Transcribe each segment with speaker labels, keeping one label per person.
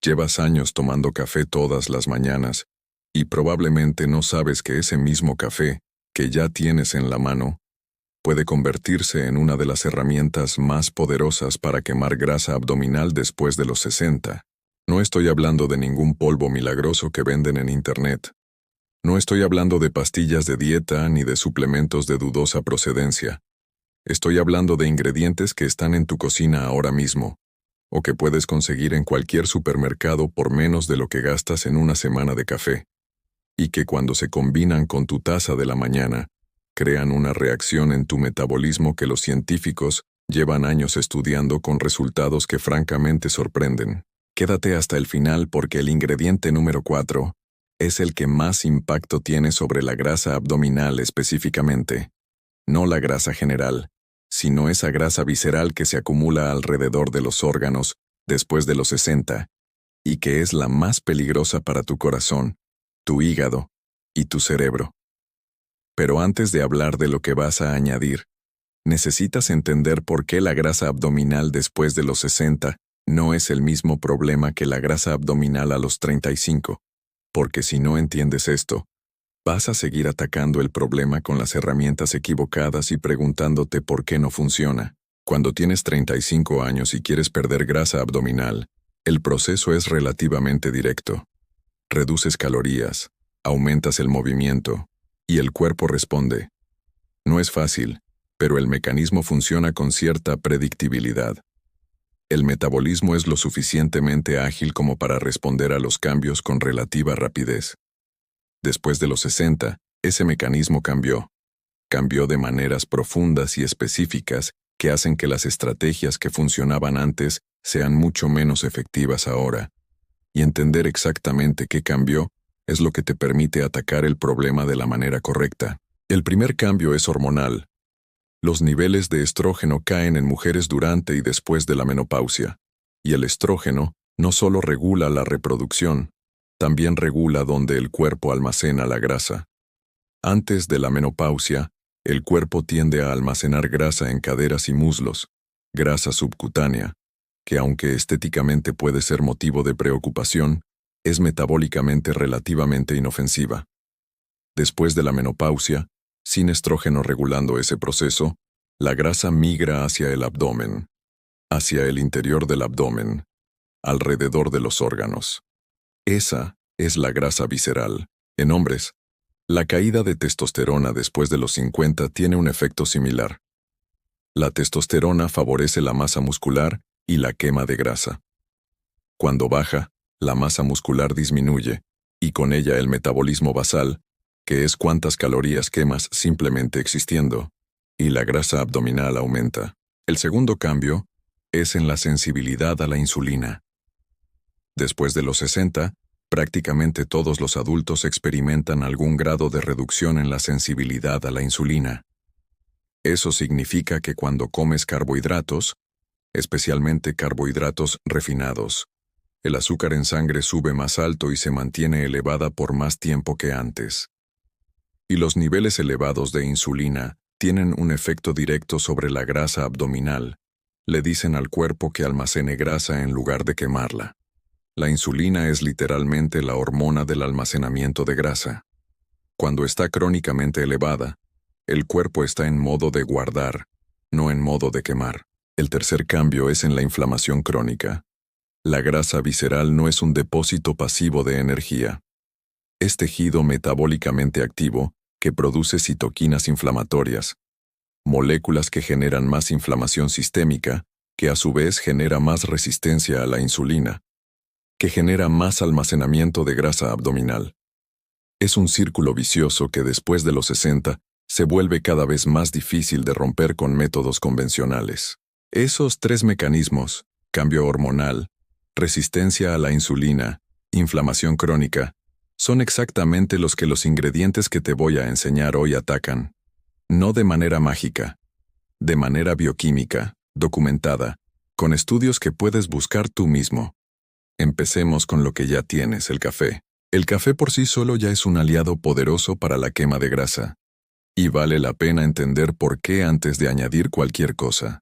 Speaker 1: Llevas años tomando café todas las mañanas, y probablemente no sabes que ese mismo café, que ya tienes en la mano, puede convertirse en una de las herramientas más poderosas para quemar grasa abdominal después de los 60. No estoy hablando de ningún polvo milagroso que venden en Internet. No estoy hablando de pastillas de dieta ni de suplementos de dudosa procedencia. Estoy hablando de ingredientes que están en tu cocina ahora mismo, o que puedes conseguir en cualquier supermercado por menos de lo que gastas en una semana de café, y que cuando se combinan con tu taza de la mañana, crean una reacción en tu metabolismo que los científicos llevan años estudiando con resultados que francamente sorprenden. Quédate hasta el final porque el ingrediente número 4 es el que más impacto tiene sobre la grasa abdominal específicamente. No la grasa general, sino esa grasa visceral que se acumula alrededor de los órganos después de los 60, y que es la más peligrosa para tu corazón, tu hígado y tu cerebro. Pero antes de hablar de lo que vas a añadir, necesitas entender por qué la grasa abdominal después de los 60 no es el mismo problema que la grasa abdominal a los 35, porque si no entiendes esto, vas a seguir atacando el problema con las herramientas equivocadas y preguntándote por qué no funciona. Cuando tienes 35 años y quieres perder grasa abdominal, el proceso es relativamente directo. Reduces calorías, aumentas el movimiento, y el cuerpo responde. No es fácil, pero el mecanismo funciona con cierta predictibilidad. El metabolismo es lo suficientemente ágil como para responder a los cambios con relativa rapidez. Después de los 60, ese mecanismo cambió. Cambió de maneras profundas y específicas que hacen que las estrategias que funcionaban antes sean mucho menos efectivas ahora. Y entender exactamente qué cambió es lo que te permite atacar el problema de la manera correcta. El primer cambio es hormonal. Los niveles de estrógeno caen en mujeres durante y después de la menopausia, y el estrógeno no solo regula la reproducción, también regula dónde el cuerpo almacena la grasa. Antes de la menopausia, el cuerpo tiende a almacenar grasa en caderas y muslos, grasa subcutánea, que aunque estéticamente puede ser motivo de preocupación, es metabólicamente relativamente inofensiva. Después de la menopausia, sin estrógeno regulando ese proceso, la grasa migra hacia el abdomen, hacia el interior del abdomen, alrededor de los órganos. Esa es la grasa visceral. En hombres, la caída de testosterona después de los 50 tiene un efecto similar. La testosterona favorece la masa muscular y la quema de grasa. Cuando baja, la masa muscular disminuye, y con ella el metabolismo basal, que es cuántas calorías quemas simplemente existiendo, y la grasa abdominal aumenta. El segundo cambio es en la sensibilidad a la insulina. Después de los 60, prácticamente todos los adultos experimentan algún grado de reducción en la sensibilidad a la insulina. Eso significa que cuando comes carbohidratos, especialmente carbohidratos refinados, el azúcar en sangre sube más alto y se mantiene elevada por más tiempo que antes. Y los niveles elevados de insulina tienen un efecto directo sobre la grasa abdominal. Le dicen al cuerpo que almacene grasa en lugar de quemarla. La insulina es literalmente la hormona del almacenamiento de grasa. Cuando está crónicamente elevada, el cuerpo está en modo de guardar, no en modo de quemar. El tercer cambio es en la inflamación crónica. La grasa visceral no es un depósito pasivo de energía. Es tejido metabólicamente activo que produce citoquinas inflamatorias, moléculas que generan más inflamación sistémica, que a su vez genera más resistencia a la insulina, que genera más almacenamiento de grasa abdominal. Es un círculo vicioso que después de los 60 se vuelve cada vez más difícil de romper con métodos convencionales. Esos tres mecanismos, cambio hormonal, resistencia a la insulina, inflamación crónica, son exactamente los que los ingredientes que te voy a enseñar hoy atacan. No de manera mágica, de manera bioquímica, documentada, con estudios que puedes buscar tú mismo. Empecemos con lo que ya tienes, el café. El café por sí solo ya es un aliado poderoso para la quema de grasa. Y vale la pena entender por qué antes de añadir cualquier cosa.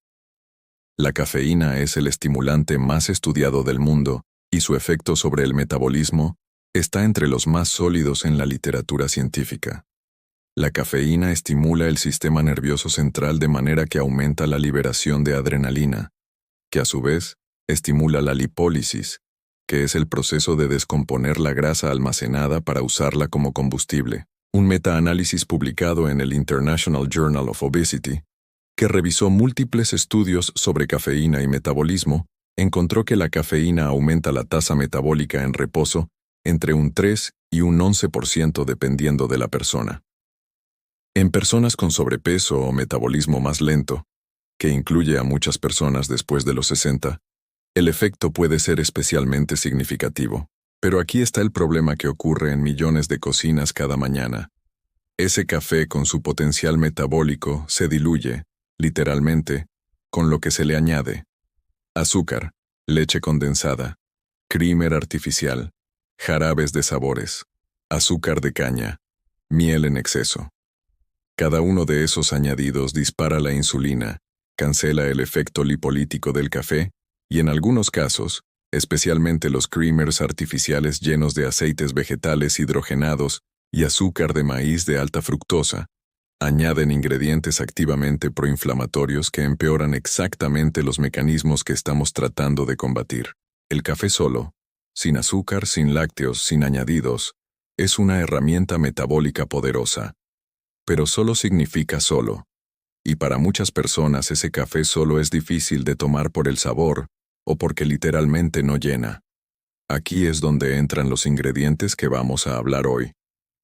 Speaker 1: La cafeína es el estimulante más estudiado del mundo y su efecto sobre el metabolismo está entre los más sólidos en la literatura científica. La cafeína estimula el sistema nervioso central de manera que aumenta la liberación de adrenalina, que a su vez estimula la lipólisis, que es el proceso de descomponer la grasa almacenada para usarla como combustible. Un metaanálisis publicado en el International Journal of Obesity, que revisó múltiples estudios sobre cafeína y metabolismo, encontró que la cafeína aumenta la tasa metabólica en reposo entre un 3 y un 11% dependiendo de la persona. En personas con sobrepeso o metabolismo más lento, que incluye a muchas personas después de los 60, el efecto puede ser especialmente significativo. Pero aquí está el problema que ocurre en millones de cocinas cada mañana. Ese café con su potencial metabólico se diluye, literalmente, con lo que se le añade: azúcar, leche condensada, creamer artificial, jarabes de sabores, azúcar de caña, miel en exceso. Cada uno de esos añadidos dispara la insulina, cancela el efecto lipolítico del café y en algunos casos, especialmente los creamers artificiales llenos de aceites vegetales hidrogenados y azúcar de maíz de alta fructosa, añaden ingredientes activamente proinflamatorios que empeoran exactamente los mecanismos que estamos tratando de combatir. El café solo, sin azúcar, sin lácteos, sin añadidos, es una herramienta metabólica poderosa. Pero solo significa solo. Y para muchas personas ese café solo es difícil de tomar por el sabor, o porque literalmente no llena. Aquí es donde entran los ingredientes que vamos a hablar hoy,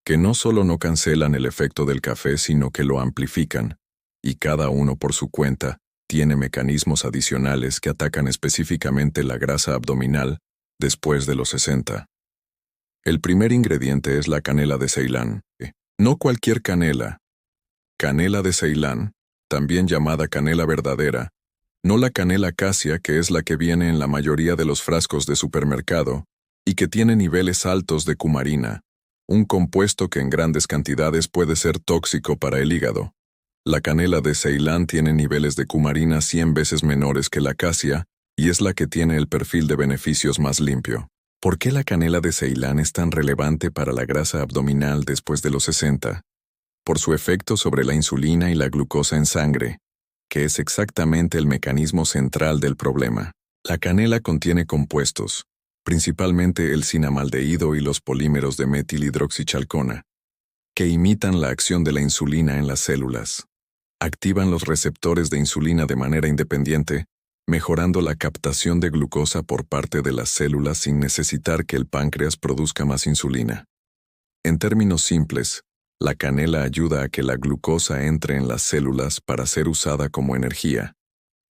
Speaker 1: que no solo no cancelan el efecto del café, sino que lo amplifican, y cada uno por su cuenta tiene mecanismos adicionales que atacan específicamente la grasa abdominal después de los 60. El primer ingrediente es la canela de Ceilán. No cualquier canela. Canela de Ceilán, también llamada canela verdadera, no la canela acacia, que es la que viene en la mayoría de los frascos de supermercado, y que tiene niveles altos de cumarina, un compuesto que en grandes cantidades puede ser tóxico para el hígado. La canela de Ceilán tiene niveles de cumarina 100 veces menores que la acacia, y es la que tiene el perfil de beneficios más limpio. ¿Por qué la canela de Ceilán es tan relevante para la grasa abdominal después de los 60? Por su efecto sobre la insulina y la glucosa en sangre, que es exactamente el mecanismo central del problema. La canela contiene compuestos, principalmente el cinamaldehído y los polímeros de metilhidroxichalcona, que imitan la acción de la insulina en las células. Activan los receptores de insulina de manera independiente, mejorando la captación de glucosa por parte de las células sin necesitar que el páncreas produzca más insulina. En términos simples, la canela ayuda a que la glucosa entre en las células para ser usada como energía,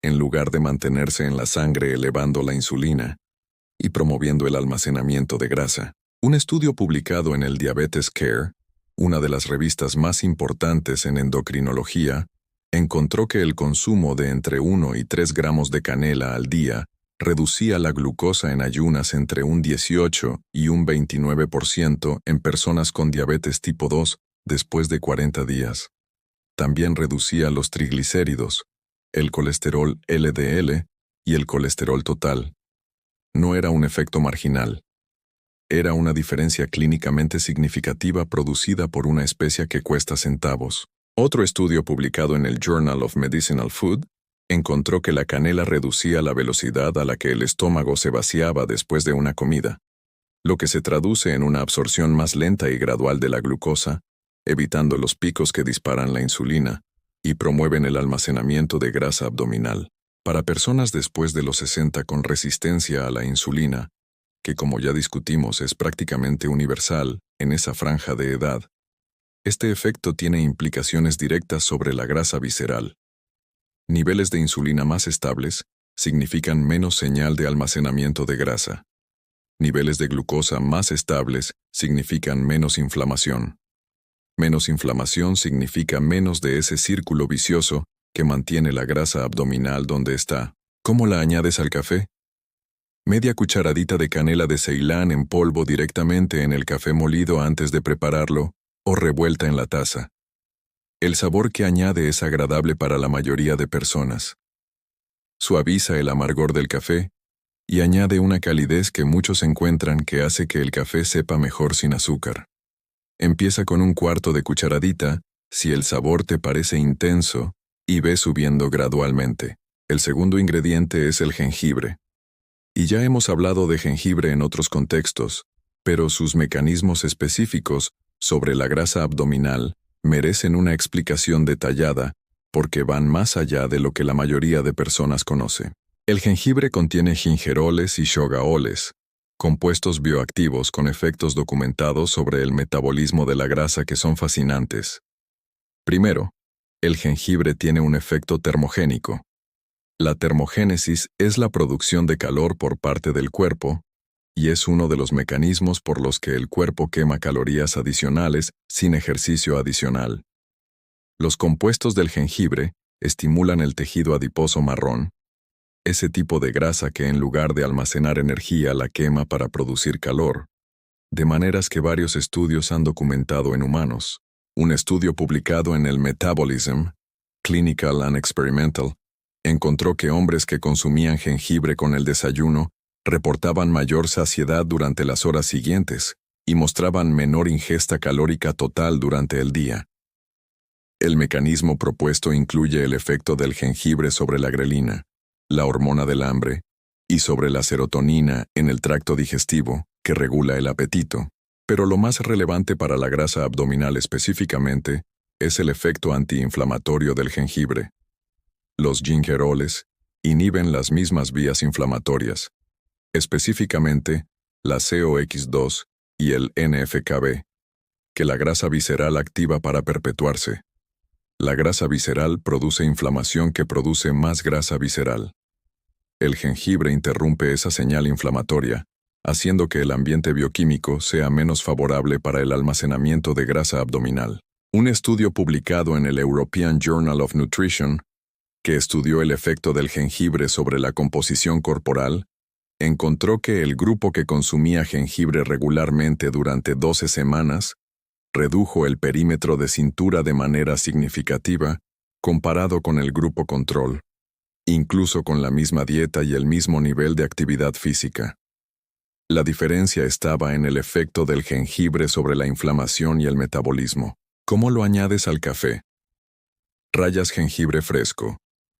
Speaker 1: en lugar de mantenerse en la sangre elevando la insulina y promoviendo el almacenamiento de grasa. Un estudio publicado en el Diabetes Care, una de las revistas más importantes en endocrinología, encontró que el consumo de entre 1 y 3 gramos de canela al día reducía la glucosa en ayunas entre un 18 y un 29% en personas con diabetes tipo 2 después de 40 días. También reducía los triglicéridos, el colesterol LDL y el colesterol total. No era un efecto marginal. Era una diferencia clínicamente significativa producida por una especia que cuesta centavos. Otro estudio publicado en el Journal of Medicinal Food encontró que la canela reducía la velocidad a la que el estómago se vaciaba después de una comida, lo que se traduce en una absorción más lenta y gradual de la glucosa, evitando los picos que disparan la insulina y promueven el almacenamiento de grasa abdominal. Para personas después de los 60 con resistencia a la insulina, que como ya discutimos es prácticamente universal en esa franja de edad, este efecto tiene implicaciones directas sobre la grasa visceral. Niveles de insulina más estables significan menos señal de almacenamiento de grasa. Niveles de glucosa más estables significan menos inflamación. Menos inflamación significa menos de ese círculo vicioso que mantiene la grasa abdominal donde está. ¿Cómo la añades al café? Media cucharadita de canela de Ceilán en polvo directamente en el café molido antes de prepararlo o revuelta en la taza. El sabor que añade es agradable para la mayoría de personas. Suaviza el amargor del café y añade una calidez que muchos encuentran que hace que el café sepa mejor sin azúcar. Empieza con un cuarto de cucharadita, si el sabor te parece intenso, y ve subiendo gradualmente. El segundo ingrediente es el jengibre. Y ya hemos hablado de jengibre en otros contextos, pero sus mecanismos específicos sobre la grasa abdominal merecen una explicación detallada porque van más allá de lo que la mayoría de personas conoce. El jengibre contiene gingeroles y shogaoles, compuestos bioactivos con efectos documentados sobre el metabolismo de la grasa que son fascinantes. Primero, el jengibre tiene un efecto termogénico. La termogénesis es la producción de calor por parte del cuerpo, y es uno de los mecanismos por los que el cuerpo quema calorías adicionales sin ejercicio adicional. Los compuestos del jengibre estimulan el tejido adiposo marrón, ese tipo de grasa que en lugar de almacenar energía la quema para producir calor, de maneras que varios estudios han documentado en humanos. Un estudio publicado en el Metabolism, Clinical and Experimental, encontró que hombres que consumían jengibre con el desayuno reportaban mayor saciedad durante las horas siguientes y mostraban menor ingesta calórica total durante el día. El mecanismo propuesto incluye el efecto del jengibre sobre la grelina, la hormona del hambre, y sobre la serotonina en el tracto digestivo, que regula el apetito. Pero lo más relevante para la grasa abdominal específicamente es el efecto antiinflamatorio del jengibre. Los gingeroles inhiben las mismas vías inflamatorias, específicamente la COX-2 y el NF-κB, que la grasa visceral activa para perpetuarse. La grasa visceral produce inflamación que produce más grasa visceral. El jengibre interrumpe esa señal inflamatoria, haciendo que el ambiente bioquímico sea menos favorable para el almacenamiento de grasa abdominal. Un estudio publicado en el European Journal of Nutrition, que estudió el efecto del jengibre sobre la composición corporal, encontró que el grupo que consumía jengibre regularmente durante 12 semanas redujo el perímetro de cintura de manera significativa comparado con el grupo control, incluso con la misma dieta y el mismo nivel de actividad física. La diferencia estaba en el efecto del jengibre sobre la inflamación y el metabolismo. ¿Cómo lo añades al café? Rayas jengibre fresco,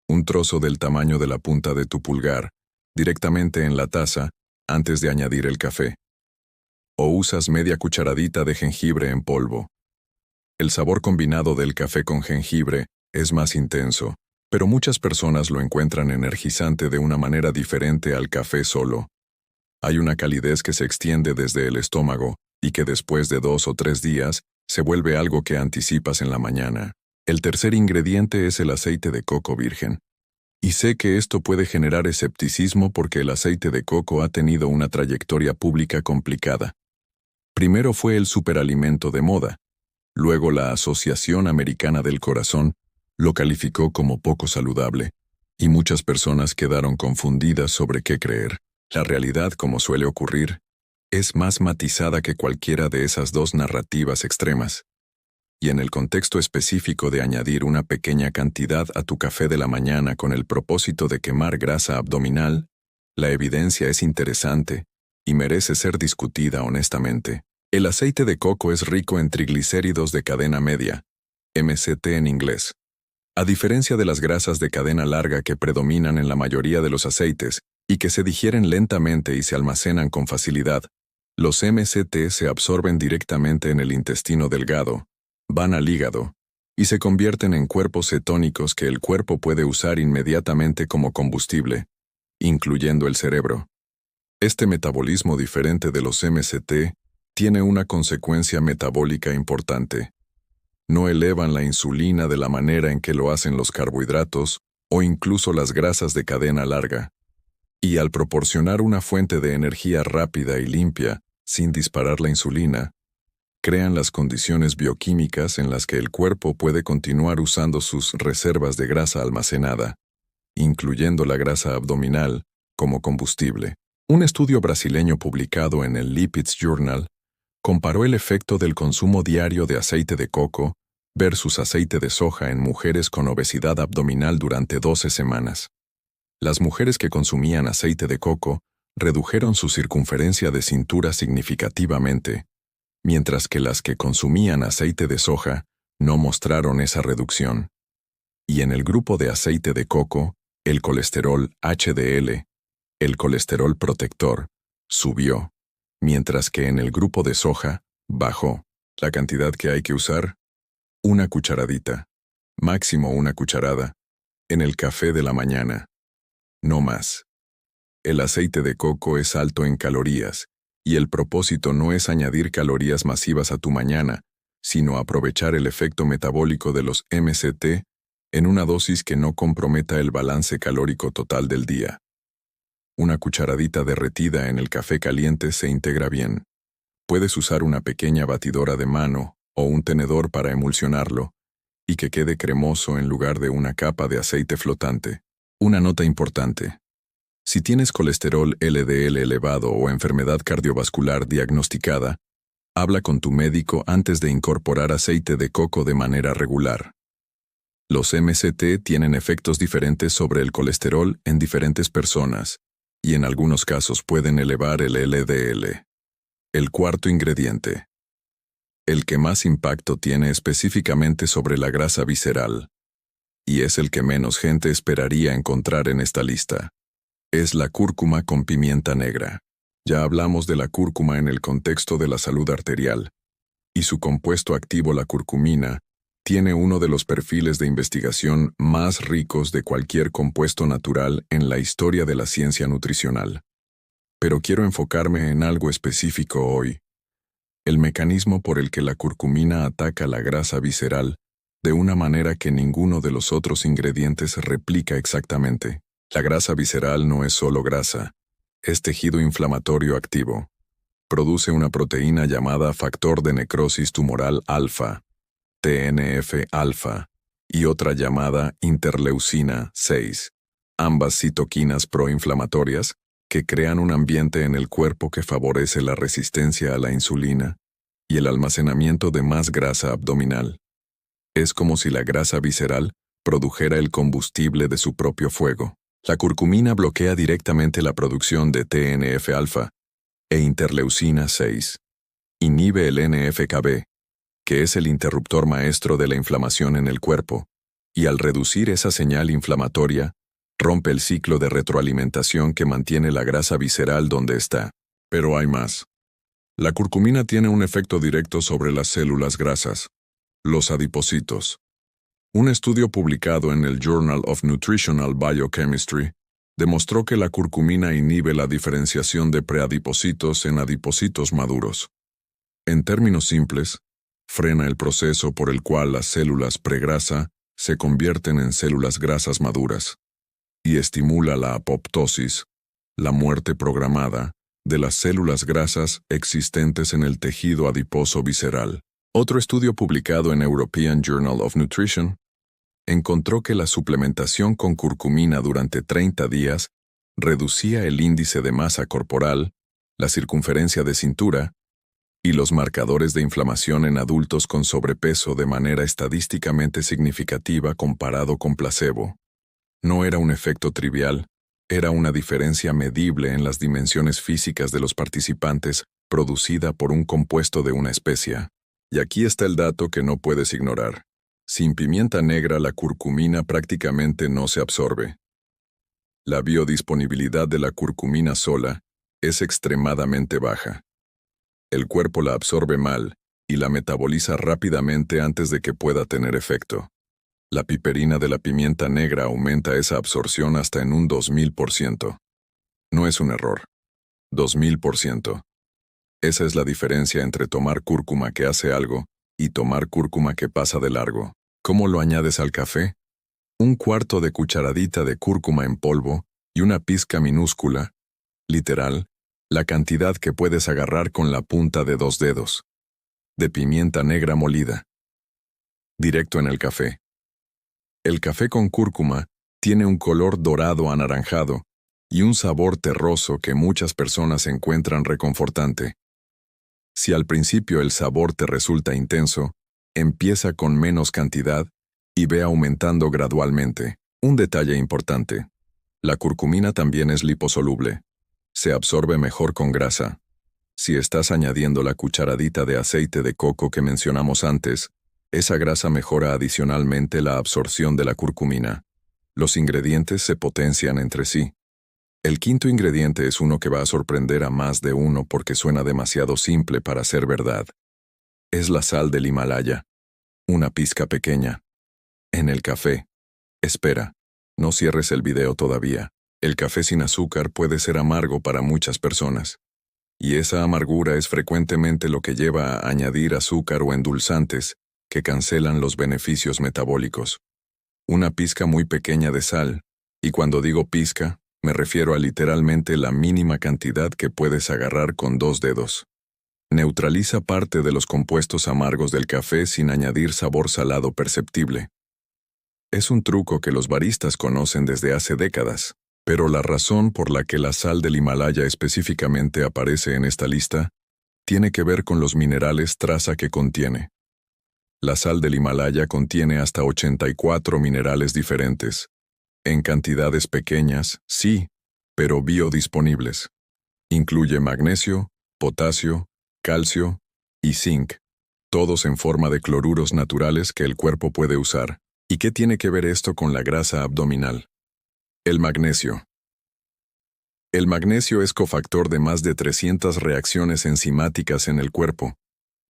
Speaker 1: un trozo del tamaño de la punta de tu pulgar, directamente en la taza antes de añadir el café. O usas media cucharadita de jengibre en polvo. El sabor combinado del café con jengibre es más intenso, pero muchas personas lo encuentran energizante de una manera diferente al café solo. Hay una calidez que se extiende desde el estómago y que después de 2 o 3 días se vuelve algo que anticipas en la mañana. El tercer ingrediente es el aceite de coco virgen. Y sé que esto puede generar escepticismo porque el aceite de coco ha tenido una trayectoria pública complicada. Primero fue el superalimento de moda. Luego la Asociación Americana del Corazón lo calificó como poco saludable, y muchas personas quedaron confundidas sobre qué creer. La realidad, como suele ocurrir, es más matizada que cualquiera de esas dos narrativas extremas. Y en el contexto específico de añadir una pequeña cantidad a tu café de la mañana con el propósito de quemar grasa abdominal, la evidencia es interesante y merece ser discutida honestamente. El aceite de coco es rico en triglicéridos de cadena media, MCT en inglés. A diferencia de las grasas de cadena larga que predominan en la mayoría de los aceites y que se digieren lentamente y se almacenan con facilidad, los MCT se absorben directamente en el intestino delgado, van al hígado, y se convierten en cuerpos cetónicos que el cuerpo puede usar inmediatamente como combustible, incluyendo el cerebro. Este metabolismo diferente de los MCT tiene una consecuencia metabólica importante. No elevan la insulina de la manera en que lo hacen los carbohidratos o incluso las grasas de cadena larga. Y al proporcionar una fuente de energía rápida y limpia, sin disparar la insulina, crean las condiciones bioquímicas en las que el cuerpo puede continuar usando sus reservas de grasa almacenada, incluyendo la grasa abdominal, como combustible. Un estudio brasileño publicado en el Lipids Journal comparó el efecto del consumo diario de aceite de coco versus aceite de soja en mujeres con obesidad abdominal durante 12 semanas. Las mujeres que consumían aceite de coco redujeron su circunferencia de cintura significativamente, mientras que las que consumían aceite de soja no mostraron esa reducción. Y en el grupo de aceite de coco, el colesterol HDL, el colesterol protector, subió, mientras que en el grupo de soja, bajó. La cantidad que hay que usar: una cucharadita, máximo una cucharada, en el café de la mañana. No más. El aceite de coco es alto en calorías, y el propósito no es añadir calorías masivas a tu mañana, sino aprovechar el efecto metabólico de los MCT en una dosis que no comprometa el balance calórico total del día. Una cucharadita derretida en el café caliente se integra bien. Puedes usar una pequeña batidora de mano o un tenedor para emulsionarlo, y que quede cremoso en lugar de una capa de aceite flotante. Una nota importante: si tienes colesterol LDL elevado o enfermedad cardiovascular diagnosticada, habla con tu médico antes de incorporar aceite de coco de manera regular. Los MCT tienen efectos diferentes sobre el colesterol en diferentes personas, y en algunos casos pueden elevar el LDL. El cuarto ingrediente, el que más impacto tiene específicamente sobre la grasa visceral, y es el que menos gente esperaría encontrar en esta lista, es la cúrcuma con pimienta negra. Ya hablamos de la cúrcuma en el contexto de la salud arterial, y su compuesto activo, la curcumina, tiene uno de los perfiles de investigación más ricos de cualquier compuesto natural en la historia de la ciencia nutricional. Pero quiero enfocarme en algo específico hoy: el mecanismo por el que la curcumina ataca la grasa visceral de una manera que ninguno de los otros ingredientes replica exactamente. La grasa visceral no es solo grasa, es tejido inflamatorio activo. Produce una proteína llamada factor de necrosis tumoral alfa, TNF-alfa, y otra llamada interleucina 6, ambas citoquinas proinflamatorias, que crean un ambiente en el cuerpo que favorece la resistencia a la insulina y el almacenamiento de más grasa abdominal. Es como si la grasa visceral produjera el combustible de su propio fuego. La curcumina bloquea directamente la producción de TNF-alfa e interleucina 6. Inhibe el NF-κB, que es el interruptor maestro de la inflamación en el cuerpo, y al reducir esa señal inflamatoria, rompe el ciclo de retroalimentación que mantiene la grasa visceral donde está. Pero hay más. La curcumina tiene un efecto directo sobre las células grasas, los adipocitos. Un estudio publicado en el Journal of Nutritional Biochemistry demostró que la curcumina inhibe la diferenciación de preadipocitos en adipocitos maduros. En términos simples, frena el proceso por el cual las células pregrasa se convierten en células grasas maduras, y estimula la apoptosis, la muerte programada, de las células grasas existentes en el tejido adiposo visceral. Otro estudio publicado en European Journal of Nutrition encontró que la suplementación con curcumina durante 30 días reducía el índice de masa corporal, la circunferencia de cintura y los marcadores de inflamación en adultos con sobrepeso de manera estadísticamente significativa comparado con placebo. No era un efecto trivial, era una diferencia medible en las dimensiones físicas de los participantes producida por un compuesto de una especia. Y aquí está el dato que no puedes ignorar. Sin pimienta negra, la curcumina prácticamente no se absorbe. La biodisponibilidad de la curcumina sola es extremadamente baja. El cuerpo la absorbe mal y la metaboliza rápidamente antes de que pueda tener efecto. La piperina de la pimienta negra aumenta esa absorción hasta en un 2000%. No es un error. 2000%. Esa es la diferencia entre tomar cúrcuma que hace algo y tomar cúrcuma que pasa de largo. ¿Cómo lo añades al café? Un cuarto de cucharadita de cúrcuma en polvo y una pizca minúscula, literal, la cantidad que puedes agarrar con la punta de 2 dedos, de pimienta negra molida. Directo en el café. El café con cúrcuma tiene un color dorado anaranjado y un sabor terroso que muchas personas encuentran reconfortante. Si al principio el sabor te resulta intenso, empieza con menos cantidad y ve aumentando gradualmente. Un detalle importante: la curcumina también es liposoluble. Se absorbe mejor con grasa. Si estás añadiendo la cucharadita de aceite de coco que mencionamos antes, esa grasa mejora adicionalmente la absorción de la curcumina. Los ingredientes se potencian entre sí. El quinto ingrediente es uno que va a sorprender a más de uno porque suena demasiado simple para ser verdad. Es la sal del Himalaya. Una pizca pequeña. En el café. Espera, no cierres el video todavía. El café sin azúcar puede ser amargo para muchas personas. Y esa amargura es frecuentemente lo que lleva a añadir azúcar o endulzantes que cancelan los beneficios metabólicos. Una pizca muy pequeña de sal, y cuando digo pizca, me refiero a literalmente la mínima cantidad que puedes agarrar con 2 dedos. Neutraliza parte de los compuestos amargos del café sin añadir sabor salado perceptible. Es un truco que los baristas conocen desde hace décadas, pero la razón por la que la sal del Himalaya específicamente aparece en esta lista tiene que ver con los minerales traza que contiene. La sal del Himalaya contiene hasta 84 minerales diferentes, en cantidades pequeñas, sí, pero biodisponibles. Incluye magnesio, potasio, calcio y zinc, todos en forma de cloruros naturales que el cuerpo puede usar. ¿Y qué tiene que ver esto con la grasa abdominal? El magnesio. El magnesio es cofactor de más de 300 reacciones enzimáticas en el cuerpo,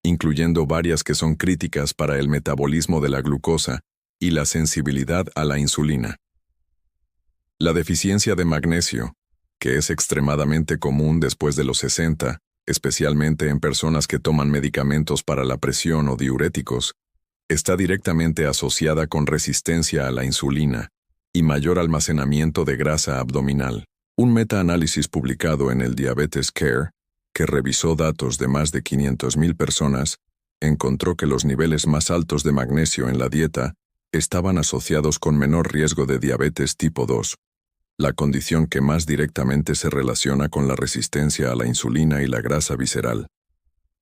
Speaker 1: incluyendo varias que son críticas para el metabolismo de la glucosa y la sensibilidad a la insulina. La deficiencia de magnesio, que es extremadamente común después de los 60, especialmente en personas que toman medicamentos para la presión o diuréticos, está directamente asociada con resistencia a la insulina y mayor almacenamiento de grasa abdominal. Un metaanálisis publicado en el Diabetes Care, que revisó datos de más de 500,000 personas, encontró que los niveles más altos de magnesio en la dieta estaban asociados con menor riesgo de diabetes tipo 2, la condición que más directamente se relaciona con la resistencia a la insulina y la grasa visceral.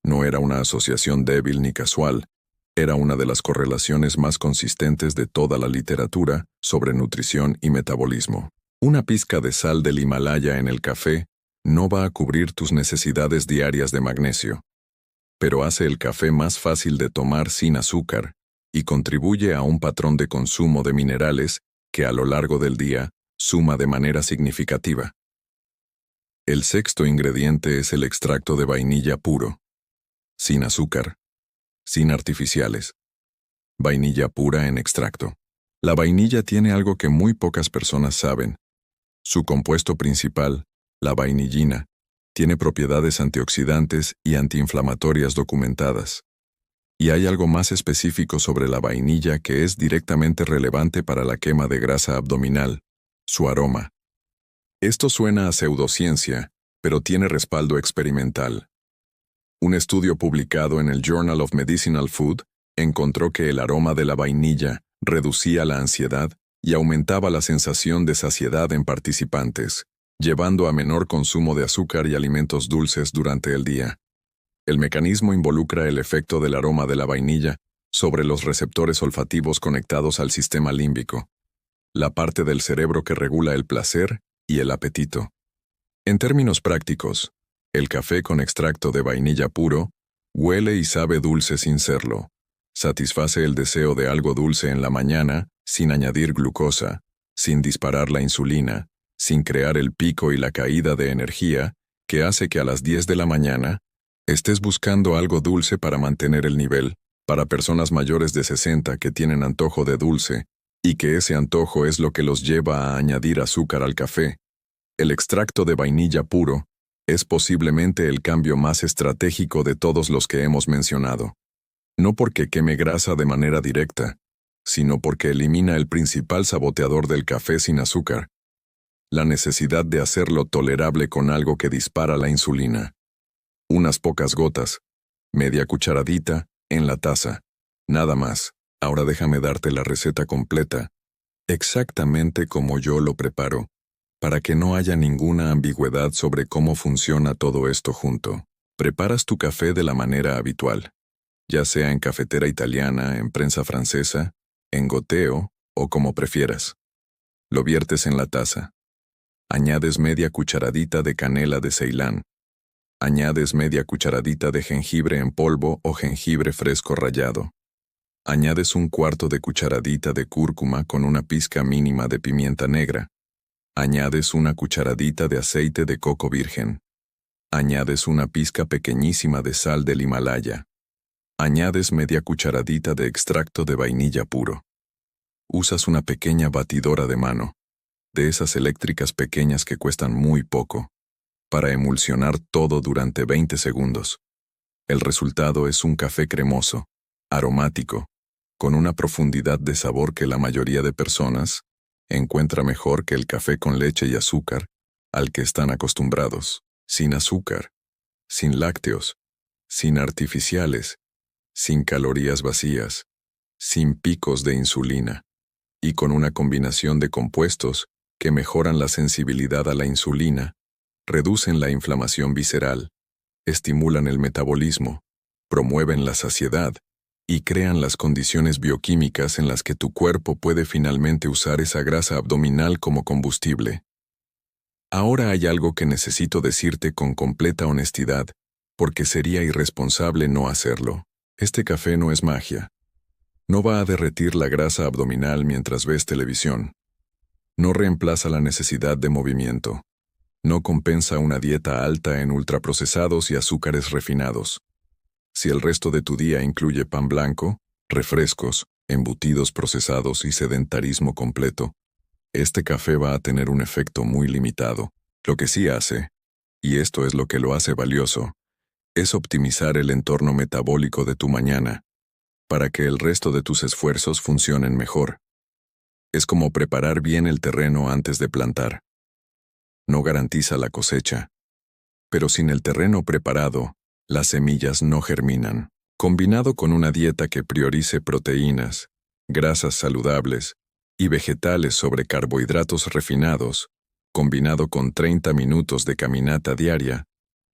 Speaker 1: No era una asociación débil ni casual, era una de las correlaciones más consistentes de toda la literatura sobre nutrición y metabolismo. Una pizca de sal del Himalaya en el café no va a cubrir tus necesidades diarias de magnesio, pero hace el café más fácil de tomar sin azúcar y contribuye a un patrón de consumo de minerales que a lo largo del día suma de manera significativa. El sexto ingrediente es el extracto de vainilla puro, sin azúcar, sin artificiales. Vainilla pura en extracto. La vainilla tiene algo que muy pocas personas saben. Su compuesto principal, la vainillina, tiene propiedades antioxidantes y antiinflamatorias documentadas. Y hay algo más específico sobre la vainilla que es directamente relevante para la quema de grasa abdominal, su aroma. Esto suena a pseudociencia, pero tiene respaldo experimental. Un estudio publicado en el Journal of Medicinal Food encontró que el aroma de la vainilla reducía la ansiedad y aumentaba la sensación de saciedad en participantes, llevando a menor consumo de azúcar y alimentos dulces durante el día. El mecanismo involucra el efecto del aroma de la vainilla sobre los receptores olfativos conectados al sistema límbico, la parte del cerebro que regula el placer y el apetito. En términos prácticos, el café con extracto de vainilla puro huele y sabe dulce sin serlo. Satisface el deseo de algo dulce en la mañana, sin añadir glucosa, sin disparar la insulina, sin crear el pico y la caída de energía, que hace que a las 10 de la mañana estés buscando algo dulce para mantener el nivel, para personas mayores de 60 que tienen antojo de dulce, y que ese antojo es lo que los lleva a añadir azúcar al café. El extracto de vainilla puro es posiblemente el cambio más estratégico de todos los que hemos mencionado. No porque queme grasa de manera directa, sino porque elimina el principal saboteador del café sin azúcar, la necesidad de hacerlo tolerable con algo que dispara la insulina. Unas pocas gotas, media cucharadita, en la taza, nada más. Ahora déjame darte la receta completa, exactamente como yo lo preparo, para que no haya ninguna ambigüedad sobre cómo funciona todo esto junto. Preparas tu café de la manera habitual, ya sea en cafetera italiana, en prensa francesa, en goteo o como prefieras. Lo viertes en la taza. Añades media cucharadita de canela de Ceilán. Añades media cucharadita de jengibre en polvo o jengibre fresco rallado. Añades un cuarto de cucharadita de cúrcuma con una pizca mínima de pimienta negra. Añades una cucharadita de aceite de coco virgen. Añades una pizca pequeñísima de sal del Himalaya. Añades media cucharadita de extracto de vainilla puro. Usas una pequeña batidora de mano, de esas eléctricas pequeñas que cuestan muy poco, para emulsionar todo durante 20 segundos. El resultado es un café cremoso, aromático, con una profundidad de sabor que la mayoría de personas encuentra mejor que el café con leche y azúcar al que están acostumbrados, sin azúcar, sin lácteos, sin artificiales, sin calorías vacías, sin picos de insulina, y con una combinación de compuestos que mejoran la sensibilidad a la insulina, reducen la inflamación visceral, estimulan el metabolismo, promueven la saciedad y crean las condiciones bioquímicas en las que tu cuerpo puede finalmente usar esa grasa abdominal como combustible. Ahora hay algo que necesito decirte con completa honestidad, porque sería irresponsable no hacerlo. Este café no es magia. No va a derretir la grasa abdominal mientras ves televisión. No reemplaza la necesidad de movimiento. No compensa una dieta alta en ultraprocesados y azúcares refinados. Si el resto de tu día incluye pan blanco, refrescos, embutidos procesados y sedentarismo completo, este café va a tener un efecto muy limitado. Lo que sí hace, y esto es lo que lo hace valioso, es optimizar el entorno metabólico de tu mañana, para que el resto de tus esfuerzos funcionen mejor. Es como preparar bien el terreno antes de plantar. No garantiza la cosecha, pero sin el terreno preparado, las semillas no germinan. Combinado con una dieta que priorice proteínas, grasas saludables y vegetales sobre carbohidratos refinados, combinado con 30 minutos de caminata diaria,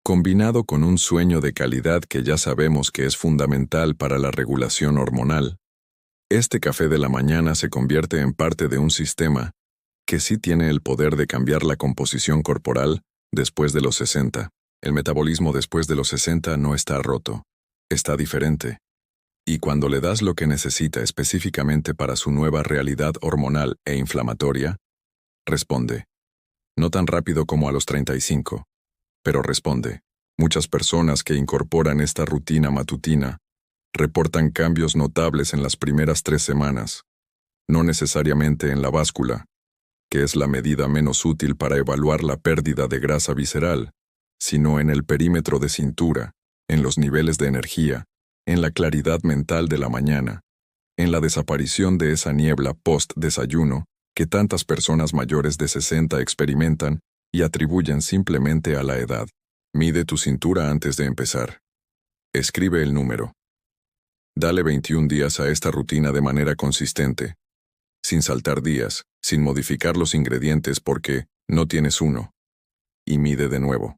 Speaker 1: combinado con un sueño de calidad que ya sabemos que es fundamental para la regulación hormonal, este café de la mañana se convierte en parte de un sistema que sí tiene el poder de cambiar la composición corporal después de los 60. El metabolismo después de los 60 no está roto, está diferente. Y cuando le das lo que necesita específicamente para su nueva realidad hormonal e inflamatoria, responde. No tan rápido como a los 35, pero responde. Muchas personas que incorporan esta rutina matutina reportan cambios notables en las primeras 3 semanas, no necesariamente en la báscula, que es la medida menos útil para evaluar la pérdida de grasa visceral, sino en el perímetro de cintura, en los niveles de energía, en la claridad mental de la mañana, en la desaparición de esa niebla post-desayuno que tantas personas mayores de 60 experimentan y atribuyen simplemente a la edad. Mide tu cintura antes de empezar. Escribe el número. Dale 21 días a esta rutina de manera consistente, sin saltar días, sin modificar los ingredientes porque no tienes uno. Y mide de nuevo.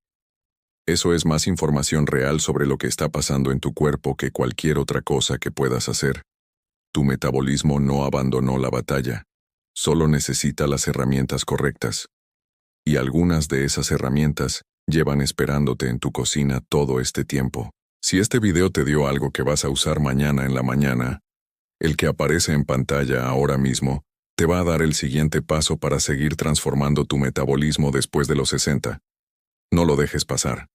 Speaker 1: Eso es más información real sobre lo que está pasando en tu cuerpo que cualquier otra cosa que puedas hacer. Tu metabolismo no abandonó la batalla, solo necesita las herramientas correctas. Y algunas de esas herramientas llevan esperándote en tu cocina todo este tiempo. Si este video te dio algo que vas a usar mañana en la mañana, el que aparece en pantalla ahora mismo te va a dar el siguiente paso para seguir transformando tu metabolismo después de los 60. No lo dejes pasar.